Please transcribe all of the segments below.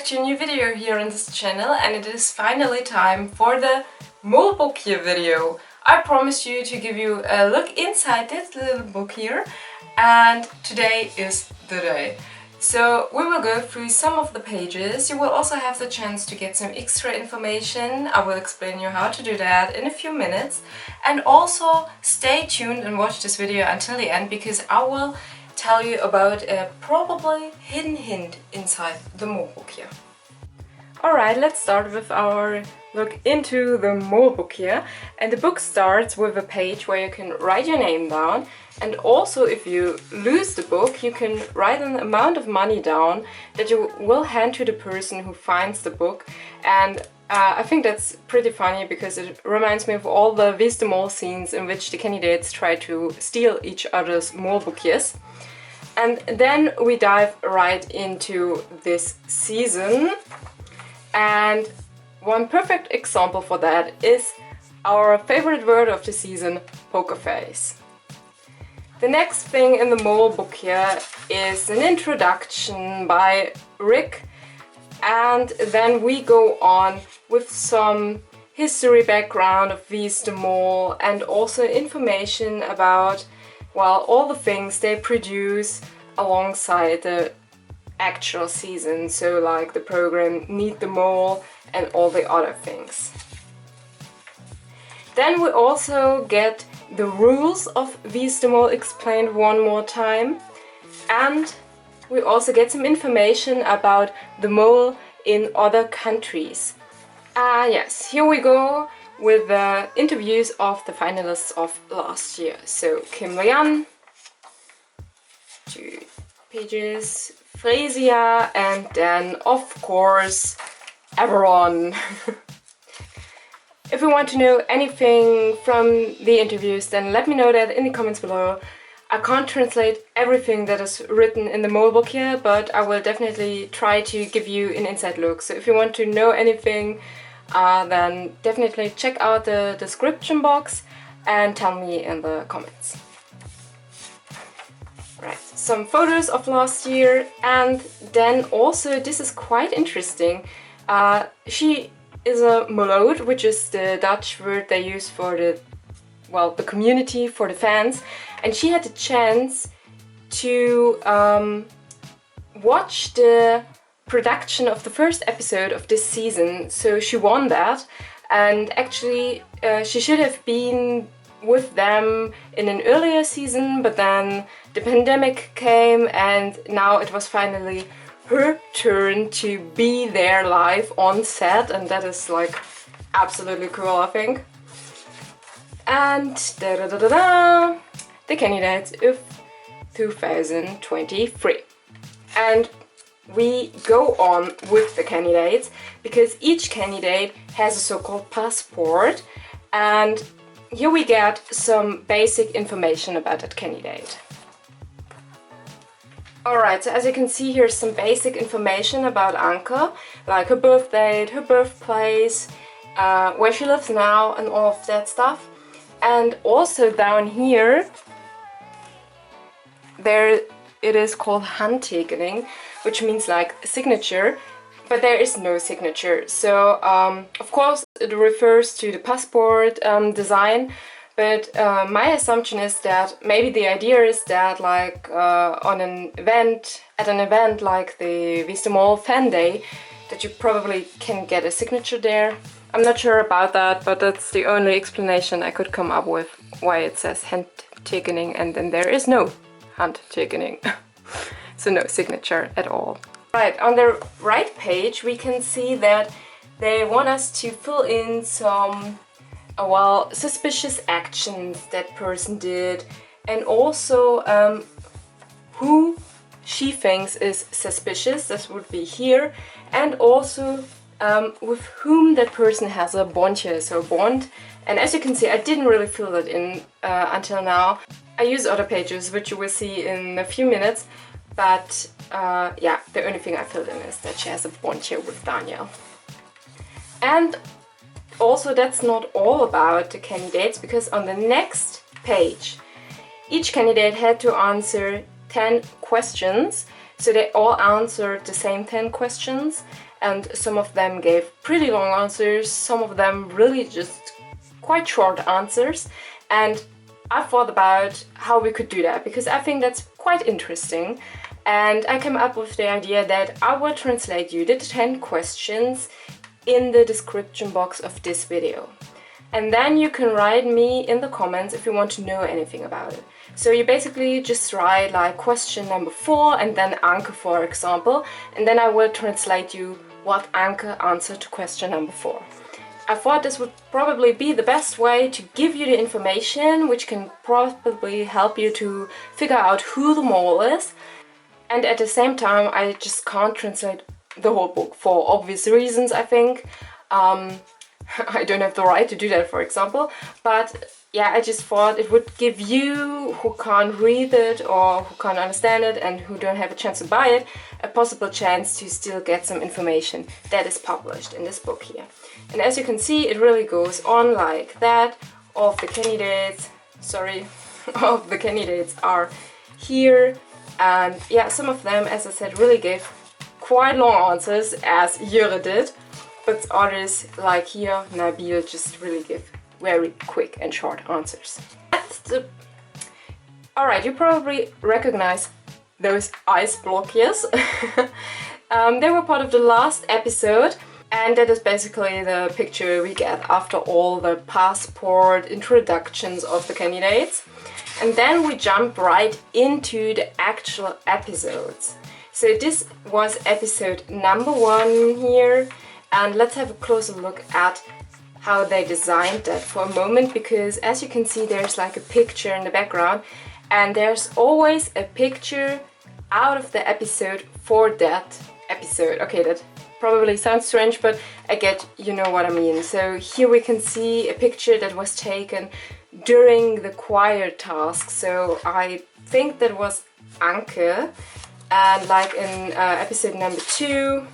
back to a new video here on this channel, and it is finally time for the Molboekje video. I promised you to give you a look inside this little book here, and today is the day. So we will go through some of the pages. You will also have the chance to get some extra information. I will explain you how to do that in a few minutes. And also stay tuned and watch this video until the end, because I will tell you about a probably hidden hint inside the Molboekje. Alright, let's start with our look into the Molboekje. And the book starts with a page where you can write your name down. And also, if you lose the book, you can write an amount of money down that you will hand to the person who finds the book. And I think that's pretty funny, because it reminds me of all the Widm scenes in which the candidates try to steal each other's Molboekjes. And then we dive right into this season. And one perfect example for that is our favorite word of the season, poker face. The next thing in the Molboekje is an introduction by Rick, and then we go on with some history background of Widm and also information about, well, all the things they produce alongside the actual season, so like the program Meet the Mole and all the other things. Then we also get the rules of Widm explained one more time, and we also get some information about the mole in other countries. Yes, here we go with the interviews of the finalists of last year. So Kim Lian, 2 pages, Frisia, and then of course everyone. If you want to know anything from the interviews, then let me know that in the comments below. I can't translate everything that is written in the Molboekje, but I will definitely try to give you an inside look. So if you want to know anything, then definitely check out the description box and tell me in the comments. Right, some photos of last year, and then also, this is quite interesting, she is a moloot, which is the Dutch word they use for the community, for the fans, and she had the chance to watch the production of the first episode of this season, so she won that. And actually she should have been with them in an earlier season, but then the pandemic came and now it was finally her turn to be there live on set, and that is like absolutely cool, I think. And the candidates of 2023. And we go on with the candidates, because each candidate has a so-called passport, and here we get some basic information about that candidate. Alright, so as you can see, here's some basic information about Anke, like her birth date, her birthplace, where she lives now, and all of that stuff. And also down here, it is called handtekening, which means like signature, but there is no signature. So of course it refers to the passport design, but my assumption is that maybe the idea is that, like at an event like the Widm Fan Day, that you probably can get a signature there. I'm not sure about that, but that's the only explanation I could come up with why it says handtekening and then there is no handtekening. So no signature at all. Right, on the right page we can see that they want us to fill in some suspicious actions that person did, and also who she thinks is suspicious, this would be here, and also with whom that person has a bondje, so a bond. And as you can see, I didn't really fill that in until now. I use other pages, which you will see in a few minutes, but yeah, the only thing I filled in is that she has a bondje with Daniel. And also, that's not all about the candidates, because on the next page each candidate had to answer 10 questions, so they all answered the same 10 questions, and some of them gave pretty long answers, some of them really just quite short answers. And I thought about how we could do that, because I think that's quite interesting. And I came up with the idea that I will translate you the 10 questions in the description box of this video. And then you can write me in the comments if you want to know anything about it. So you basically just write like question number 4 and then Anke, for example, and then I will translate you what Anke answered to question number 4. I thought this would probably be the best way to give you the information which can probably help you to figure out who the mole is. And at the same time, I just can't translate the whole book for obvious reasons, I think. I don't have the right to do that, for example, but yeah, I just thought it would give you, who can't read it or who can't understand it and who don't have a chance to buy it, a possible chance to still get some information that is published in this book here. And as you can see, it really goes on like that. All of the candidates, all of the candidates are here, and yeah, some of them, as I said, really gave quite long answers, as Jure did. But others, like here, Nabil, just really give very quick and short answers. Alright, you probably recognize those ice blocks. They were part of the last episode, and that is basically the picture we get after all the passport introductions of the candidates. And then we jump right into the actual episodes. So this was episode number 1 here. And let's have a closer look at how they designed that for a moment, because as you can see, there's like a picture in the background, and there's always a picture out of the episode for that episode. Okay, that probably sounds strange, but I get you know what I mean. So here we can see a picture that was taken during the choir task. So I think that was Anke, and like in episode number 2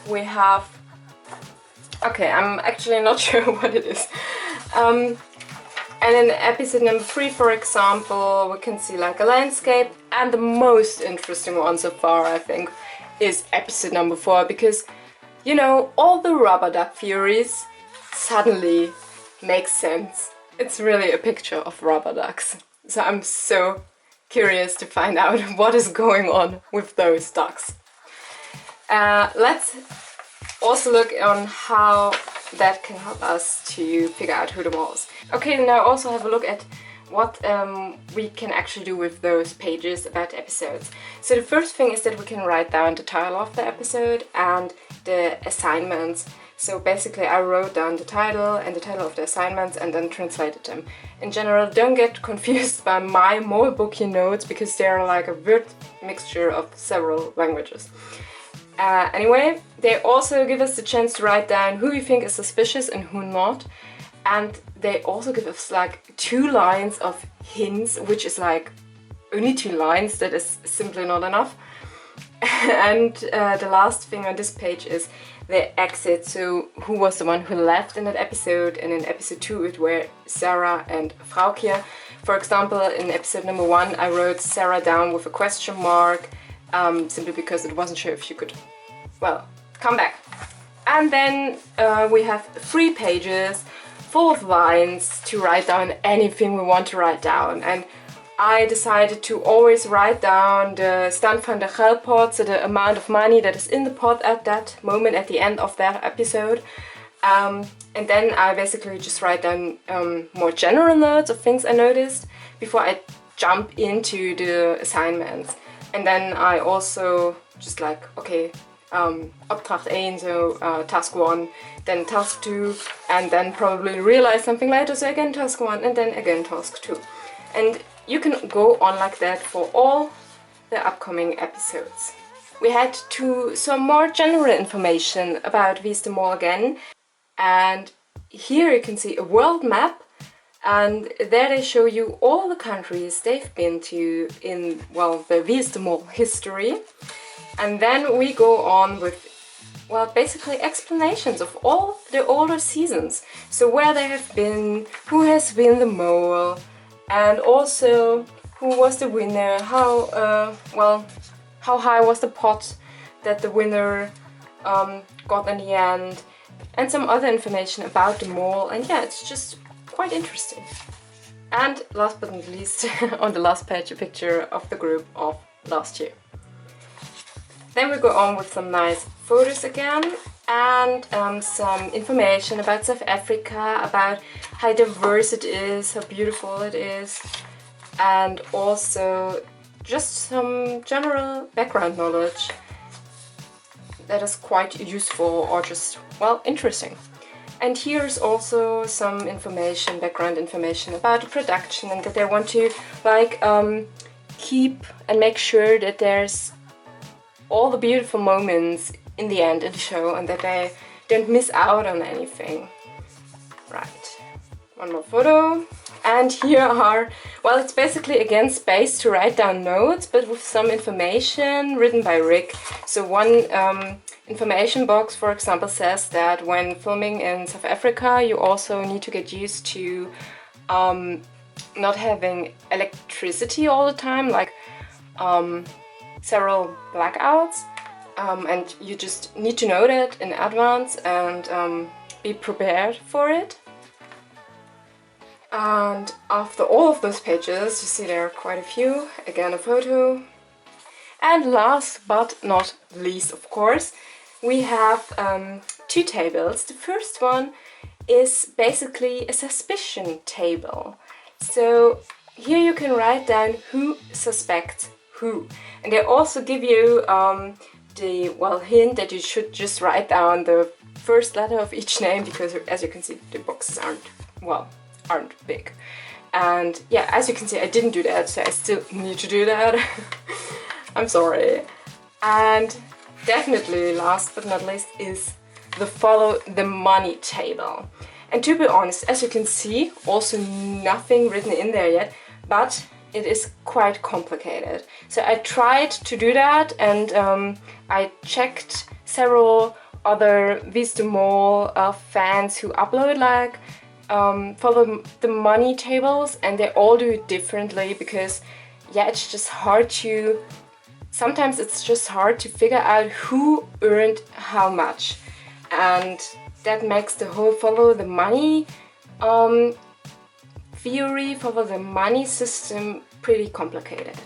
we have, okay, I'm actually not sure what it is. And in episode number 3, for example, we can see like a landscape. And the most interesting one so far, I think, is episode number 4, because, you know, all the rubber duck theories suddenly make sense. It's really a picture of rubber ducks. So I'm so curious to find out what is going on with those ducks. Let's also look on how that can help us to figure out who the mole is. Okay, now also have a look at what we can actually do with those pages about the episodes. So the first thing is that we can write down the title of the episode and the assignments. So basically I wrote down the title and the title of the assignments and then translated them. In general, don't get confused by my Molboekje notes, because they are like a weird mixture of several languages. Anyway, they also give us the chance to write down who we think is suspicious and who not. And they also give us like 2 lines of hints, which is like only 2 lines, that is simply not enough. And the last thing on this page is the exit, so who was the one who left in that episode. And in episode 2 it were Sarah and Fraukje. For example, in episode number 1 I wrote Sarah down with a question mark, simply because it wasn't sure if she could, well, come back. And then we have 3 pages full of lines to write down anything we want to write down. And I decided to always write down the stand van de geldpot, so the amount of money that is in the pot at that moment, at the end of that episode. And then I basically just write down more general notes of things I noticed before I jump into the assignments. And then I also just like, okay, opdracht 1, so task 1, then task 2, and then probably realize something later, so again task 1, and then again task 2. And you can go on like that for all the upcoming episodes. We had some more general information about Wie is de Mol again, and here you can see a world map, and there they show you all the countries they've been to in, well, the Wie is de Mol history. And then we go on with, well, basically explanations of all the older seasons. So where they have been, who has been the mole, and also who was the winner, how high was the pot that the winner got in the end, and some other information about the mall, and yeah, it's just quite interesting. And last but not least, on the last page, a picture of the group of last year. Then we go on with some nice photos again, and some information about South Africa, about how diverse it is, how beautiful it is, and also just some general background knowledge that is quite useful or just, well, interesting. And here's also some information, background information about the production, and that they want to like keep and make sure that there's all the beautiful moments in the end of the show and that they don't miss out on anything. Right, one more photo. And here are, well, it's basically again space to write down notes, but with some information written by Rick. So one information box, for example, says that when filming in South Africa, you also need to get used to not having electricity all the time, like several blackouts, and you just need to know that in advance and be prepared for it. And after all of those pages, you see there are quite a few, again a photo. And last but not least, of course, we have two tables. The first one is basically a suspicion table. So here you can write down who suspects who. And they also give you the, well, hint that you should just write down the first letter of each name, because as you can see, the boxes aren't big. And yeah, as you can see, I didn't do that, so I still need to do that. I'm sorry. And definitely last but not least is the follow the money table. And to be honest, as you can see, also nothing written in there yet, but it is quite complicated. So I tried to do that, and I checked several other Widm fans who upload like follow the money tables, and they all do it differently, because yeah, it's just hard to, sometimes it's just hard to figure out who earned how much, and that makes the whole follow the money theory, follow the money system pretty complicated.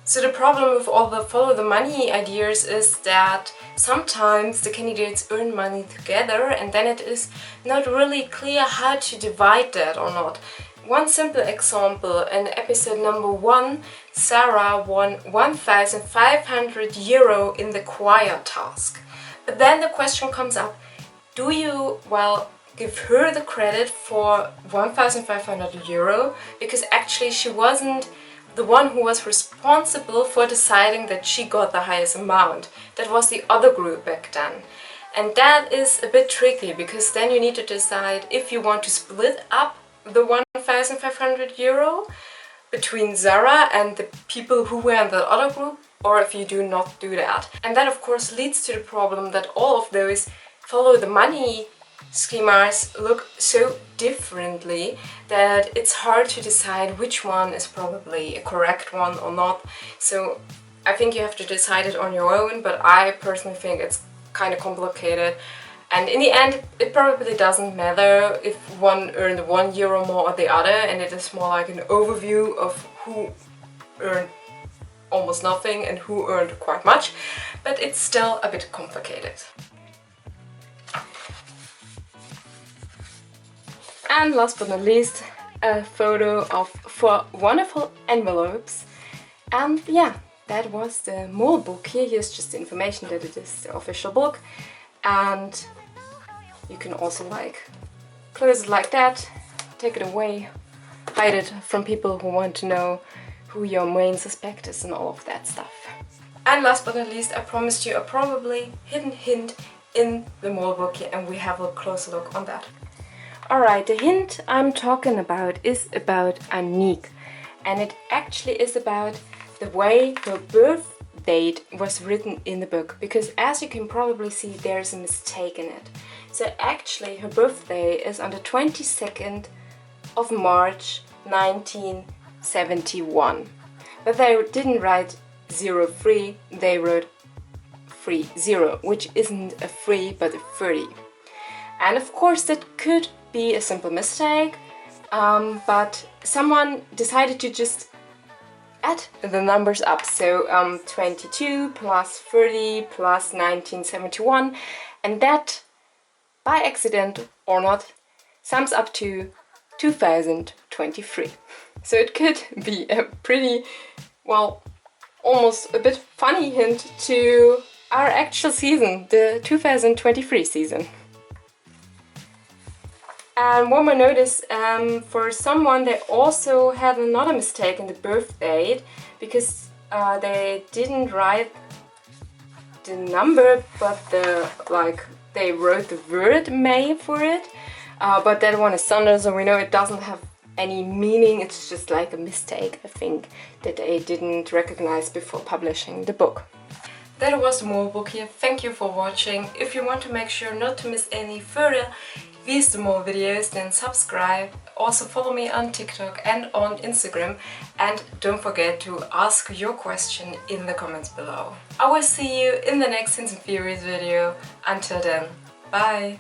So the problem with all the follow the money ideas is that sometimes the candidates earn money together, and then it is not really clear how to divide that or not. One simple example, in episode number 1, Sarah won 1,500 euro in the choir task. But then the question comes up, do you, well, give her the credit for 1,500 euro, because actually she wasn't the one who was responsible for deciding that she got the highest amount. That was the other group back then. And that is a bit tricky, because then you need to decide if you want to split up the 1,500 euro between Zara and the people who were in the other group, or if you do not do that. And that of course leads to the problem that all of those follow the money schemas look so differently that it's hard to decide which one is probably a correct one or not. So I think you have to decide it on your own, but I personally think it's kind of complicated. And in the end, it probably doesn't matter if one earned 1 euro more or the other, and it is more like an overview of who earned almost nothing and who earned quite much, but it's still a bit complicated. And last but not least, a photo of 4 wonderful envelopes. And yeah, that was the Molboekje. Here's just the information that it is the official book. And you can also like close it like that, take it away, hide it from people who want to know who your main suspect is and all of that stuff. And last but not least, I promised you a probably hidden hint in the Molboekje, and we have a closer look on that. Alright, the hint I'm talking about is about Aniek, and it actually is about the way her birth date was written in the book, because as you can probably see, there's a mistake in it. So actually her birthday is on the 22nd of March 1971, but they didn't write 03, they wrote 30, which isn't a 3 but a 30. And of course that could be a simple mistake, but someone decided to just add the numbers up. So 22 plus 30 plus 1971, and that, by accident or not, sums up to 2023. So it could be a pretty, well, almost a bit funny hint to our actual season, the 2023 season. And one more notice, for someone they also had another mistake in the birth date, because they didn't write the number, but they wrote the word May for it, but that one is Sunday, so we know it doesn't have any meaning. It's just like a mistake, I think, that they didn't recognize before publishing the book. That was the Molboekje. Thank you for watching. If you want to make sure not to miss any further more videos, then subscribe. Also follow me on TikTok and on Instagram, and don't forget to ask your question in the comments below. I will see you in the next Hints and Theories video. Until then, bye!